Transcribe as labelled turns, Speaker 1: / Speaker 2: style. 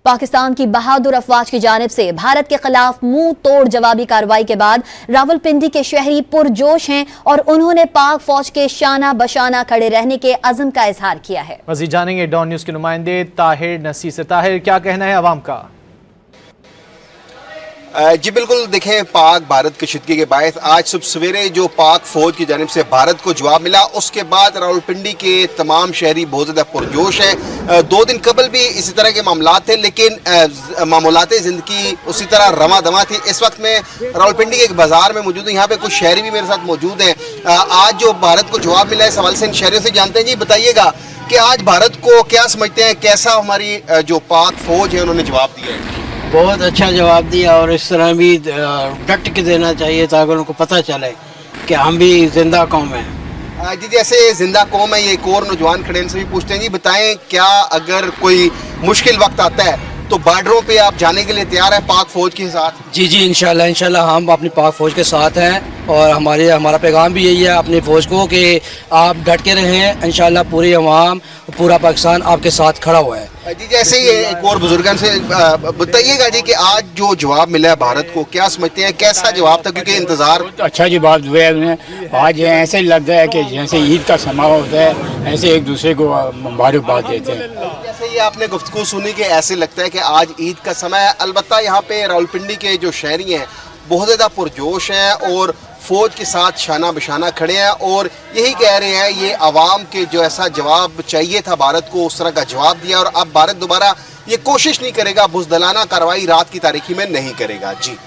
Speaker 1: पाकिस्तान की बहादुर अफवाज की जानिब से भारत के खिलाफ मुंह तोड़ जवाबी कार्रवाई के बाद रावलपिंडी के शहरी पुरजोश हैं और उन्होंने पाक फौज के शाना बशाना खड़े रहने के अज़म का इजहार किया है।
Speaker 2: मज़ीद जानेंगे डॉन न्यूज़ के नुमाइंदे ताहिर नसीर से। ताहिर, क्या कहना है अवाम का?
Speaker 3: जी बिल्कुल, देखें, पाक भारत कशीदगी के बायस आज सुबह सवेरे जो पाक फौज की जानिब से भारत को जवाब मिला, उसके बाद रावलपिंडी के तमाम शहरी बहुत ज़्यादा पुरजोश हैं। 2 दिन कबल भी इसी तरह के मामला थे, लेकिन मामूलात ज़िंदगी उसी तरह रमा दमा थी। इस वक्त मैं रावलपिंडी के एक बाजार में मौजूद हूँ, यहाँ पे कुछ शहरी भी मेरे साथ मौजूद हैं। आज जो भारत को जवाब मिला है, इस सवाल से इन शहरियों से जानते हैं। जी बताइएगा कि आज भारत को क्या समझते हैं, कैसा हमारी जो पाक फौज है उन्होंने जवाब दिया है?
Speaker 4: बहुत अच्छा जवाब दिया और इस तरह भी डट के देना चाहिए ताकि उनको पता चले कि हम भी जिंदा कौम हैं।
Speaker 3: जी, जैसे जिंदा कौम है, ये एक और नौजवान खड़े इनसे भी पूछते हैं। जी बताएं, क्या अगर कोई मुश्किल वक्त आता है तो बॉर्डरों पे आप जाने के लिए तैयार हैं पाक फौज के साथ?
Speaker 4: जी इंशाल्लाह हम अपनी पाक फौज के साथ हैं और हमारा पैगाम भी यही है अपनी फौज को कि आप डट के रहें। इंशाल्लाह पूरी अवाम, पूरा पाकिस्तान आपके साथ खड़ा हुआ है।
Speaker 3: जी, जैसे ये एक और बुजुर्गन से बताइएगा जी कि आज जो जवाब मिला है भारत को, क्या समझते हैं, कैसा जवाब था? क्योंकि इंतजार
Speaker 5: अच्छा जवाब दिया है। आज ऐसे लगता है कि जैसे ईद का समा होता है, ऐसे एक दूसरे को मुबारकबाद देते हैं।
Speaker 3: जैसे ये आपने गुफ्तगू सुनी कि ऐसे लगता है कि आज ईद का समय है। अलबत्ता यहाँ पे रावलपिंडी के जो शहरी हैं बहुत ज़्यादा पुरजोश हैं और फौज के साथ शाना बशाना खड़े हैं और यही कह रहे हैं ये आवाम के जो ऐसा जवाब चाहिए था भारत को, उस तरह का जवाब दिया और अब भारत दोबारा ये कोशिश नहीं करेगा, बुज़दिलाना कार्रवाई रात की तारीखी में नहीं करेगा। जी।